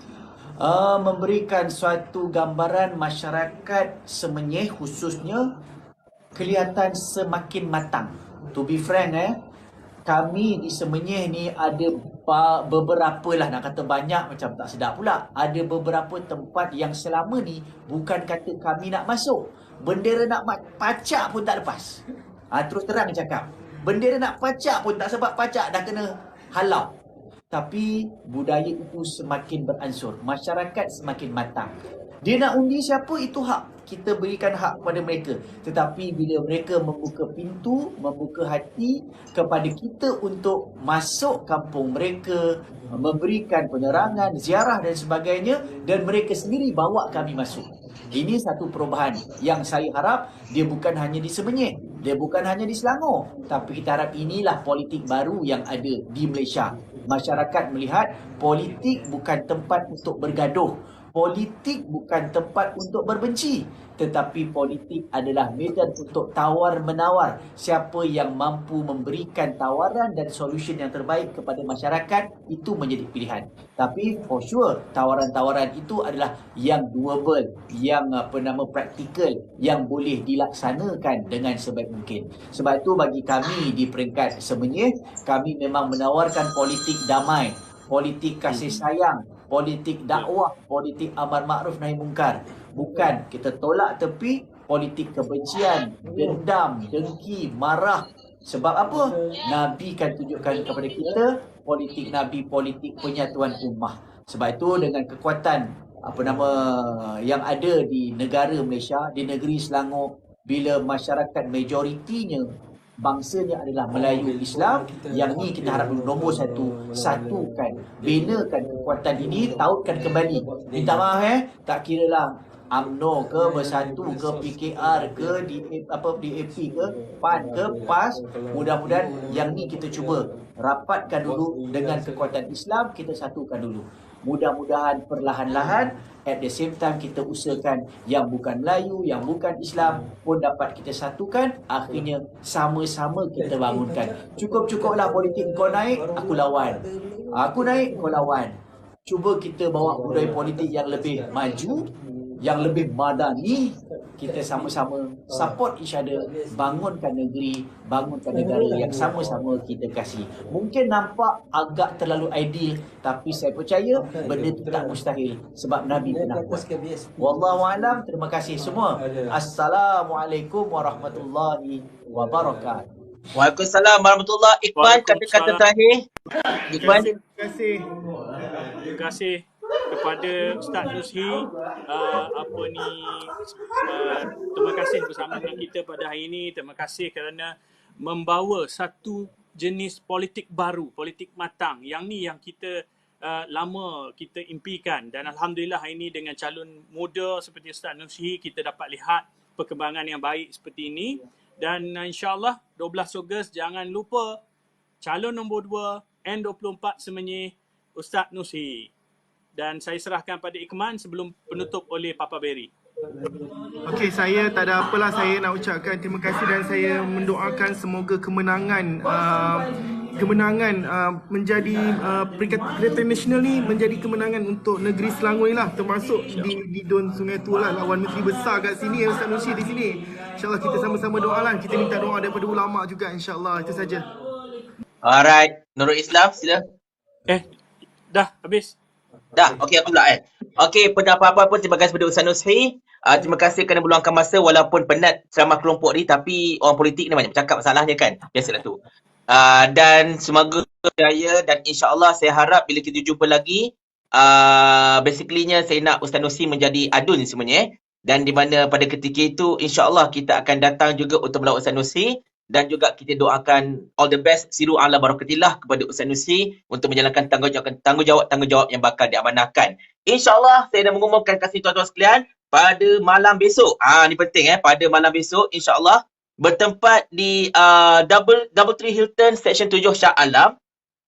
memberikan suatu gambaran masyarakat Semenyih khususnya kelihatan semakin matang. To be frank kami di Semenyih ni ada beberapa lah, nak kata banyak macam tak sedap pula. Ada beberapa tempat yang selama ni bukan kata kami nak masuk, bendera nak pacak pun tak lepas. Terus terang cakap, bendera nak pacak pun tak sebab pacak dah kena halau. Tapi budaya itu semakin beransur, masyarakat semakin matang. Dia nak undi siapa, itu hak. Kita berikan hak kepada mereka. Tetapi bila mereka membuka pintu, membuka hati kepada kita untuk masuk kampung mereka, memberikan penerangan, ziarah dan sebagainya, dan mereka sendiri bawa kami masuk. Ini satu perubahan yang saya harap dia bukan hanya di Semenyih, dia bukan hanya di Selangor, tapi kita harap inilah politik baru yang ada di Malaysia. Masyarakat melihat politik bukan tempat untuk bergaduh. politik bukan tempat untuk berbenci, tetapi politik adalah medan untuk tawar-menawar. Siapa yang mampu memberikan tawaran dan solution yang terbaik kepada masyarakat, itu menjadi pilihan. Tapi for sure, tawaran-tawaran itu adalah yang doable, yang praktikal, yang boleh dilaksanakan dengan sebaik mungkin. Sebab itu bagi kami di peringkat Semenyih, kami memang menawarkan politik damai, politik kasih sayang, politik dakwah, politik amar makruf nahi mungkar. Bukan kita tolak tepi politik kebencian, dendam, dengki, marah. Sebab apa? Nabi kan tunjukkan kepada kita politik Nabi, politik penyatuan ummah. Sebab itu dengan kekuatan yang ada di negara Malaysia, di negeri Selangor, bila masyarakat majoritinya bangsanya adalah Melayu Islam, yang ni kita harap nombor satu, satukan, binakan kekuatan ini, tautkan kembali. Minta maaf tak kira lah UMNO ke, Bersatu ke, PKR ke, DAP ke, PAN ke, PAS. Mudah-mudahan yang ni kita cuba rapatkan dulu dengan kekuatan Islam, kita satukan dulu. Mudah-mudahan perlahan-lahan, at the same time kita usahakan yang bukan Melayu, yang bukan Islam pun dapat kita satukan. Akhirnya sama-sama kita bangunkan. Cukup-cukuplah politik kau naik, aku lawan. Aku naik, kau lawan. Cuba kita bawa budaya politik yang lebih maju, yang lebih madani. Kita sama-sama support each other, bangunkan negeri, bangunkan negara yang sama-sama kita kasih. Mungkin nampak agak terlalu ideal, tapi saya percaya benda itu tak mustahil sebab Nabi pernah buat. Wallahualam, terima kasih semua. Assalamualaikum warahmatullahi wabarakatuh. Waalaikumsalam warahmatullahi. Iqbal, kata-kata terakhir. Iqbal. Terima kasih. Terima kasih kepada Ustaz Nuzhi. Terima kasih bersama dengan kita pada hari ini. Terima kasih kerana membawa satu jenis politik baru, politik matang. Yang ni yang kita lama kita impikan, dan alhamdulillah hari ini dengan calon muda seperti Ustaz Nuzhi, kita dapat lihat perkembangan yang baik seperti ini. Dan insyaAllah 12 Ogos jangan lupa calon nombor 2 N24 Semenyih, Ustaz Nuzhi. Dan saya serahkan pada Ikman sebelum penutup oleh Papa Berry. Okey, saya tak ada apalah, saya nak ucapkan terima kasih dan saya mendoakan semoga kemenangan menjadi peringkat nasional ni menjadi kemenangan untuk negeri Selangor ni lah, termasuk di Don Sungai Tua lah, lawan menteri besar kat sini, Ustaz Nuzhi di sini. InsyaAllah kita sama-sama doa lah, kita minta doa daripada ulama juga, insyaAllah. Itu saja. Alright, Nurul Islam, sila. Dah habis. Dah, okey aku pula Okey, pada apa-apa pun terima kasih kepada Ustaz Nuzhi. Terima kasih kerana meluangkan masa walaupun penat ceramah kelompok ni, tapi orang politik ni banyak bercakap masalahnya kan. Biasalah tu. Dan semoga berjaya dan insya-Allah saya harap bila kita jumpa lagi, basically-nya saya nak Ustaz Nuzhi menjadi adun sebenarnya. Dan di mana pada ketika itu insya-Allah kita akan datang juga untuk melawan Ustaz Nuzhi. Dan juga kita doakan all the best, siru ala barakatillah kepada Ustaz Nuzhi untuk menjalankan tanggungjawab yang bakal diamanahkan. InsyaAllah saya dah mengumumkan kasih tuan-tuan sekalian pada malam besok. Ni penting pada malam besok insyaAllah bertempat di Doubletree Hilton Section 7 Shah Alam.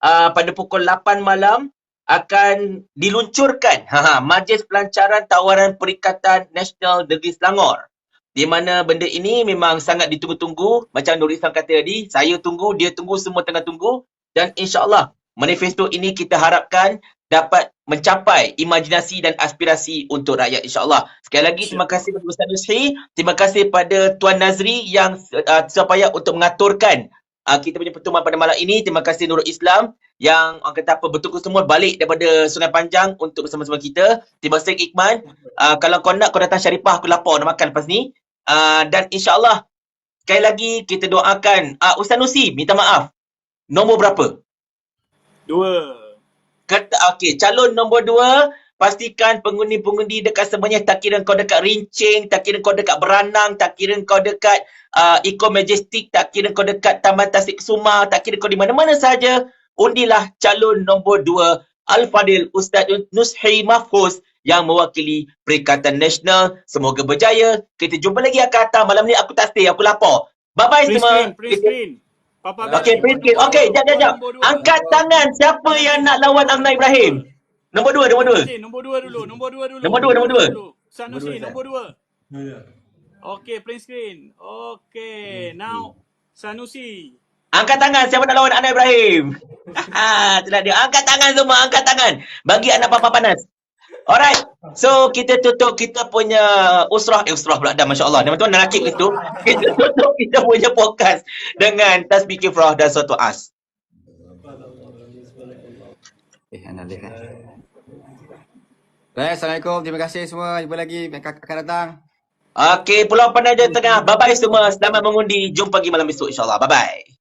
Pada pukul 8 malam akan diluncurkan Majlis Pelancaran Tawaran Perikatan Nasional Negeri Selangor. Di mana benda ini memang sangat ditunggu-tunggu. Macam Nurul Islam kata tadi, saya tunggu, dia tunggu, semua tengah tunggu. Dan insyaAllah manifesto ini kita harapkan dapat mencapai imajinasi dan aspirasi untuk rakyat insyaAllah. Sekali lagi terima kasih kepada Ustaz Nuzhi. Terima kasih pada Tuan Nazri yang susah payah untuk mengaturkan kita punya pertemuan pada malam ini. Terima kasih Nurul Islam yang orang kata apa betul semua balik daripada Sungai Panjang untuk bersama-sama kita. Terima kasih Iqman. Kalau kau nak kau datang Syarifah, aku lapar nak makan lepas ni. Dan insyaAllah sekali lagi kita doakan Ustaz Nuzhi minta maaf. Nombor berapa? 2. Okey, calon nombor 2, pastikan pengundi-pengundi dekat semuanya, tak kira kau dekat Rincing, tak kira kau dekat Beranang, tak kira kau dekat Eco Majestic, tak kira kau dekat Taman Tasik Suma, tak kira kau di mana-mana saja, undilah calon nombor 2 Al-Fadil Ustaz Nuzhi Mahfuz yang mewakili Perikatan Nasional. Semoga berjaya. Kita jumpa lagi akan datang. Malam ni aku tak stay, aku lapar. Bye-bye semua. Print screen. Papa Okey, print screen. Okey, jap. Angkat tangan siapa yang nak lawan Angna Ibrahim. Nombor 2, nombor 2. Nombor 2 dulu. Nombor dua. Sanusi, nombor 2. Okey, print screen. Okey, now Sanusi. Angkat tangan siapa nak lawan anak Ibrahim. Itulah dia. Angkat tangan semua, angkat tangan. Bagi anak papa panas. Alright. So kita tutup kita punya usrah pula dah, masya-Allah. Teman-teman nak rakit itu. Kita tutup kita punya podcast dengan tasbih kifrah dan suatu as. Anak live kan. Baik, Assalamualaikum. Terima kasih semua. Jumpa lagi akan datang. Okey, Pulau Penajam Tengah. Bye-bye semua. Selamat mengundi. Jumpa lagi malam esok insya-Allah. Bye-bye.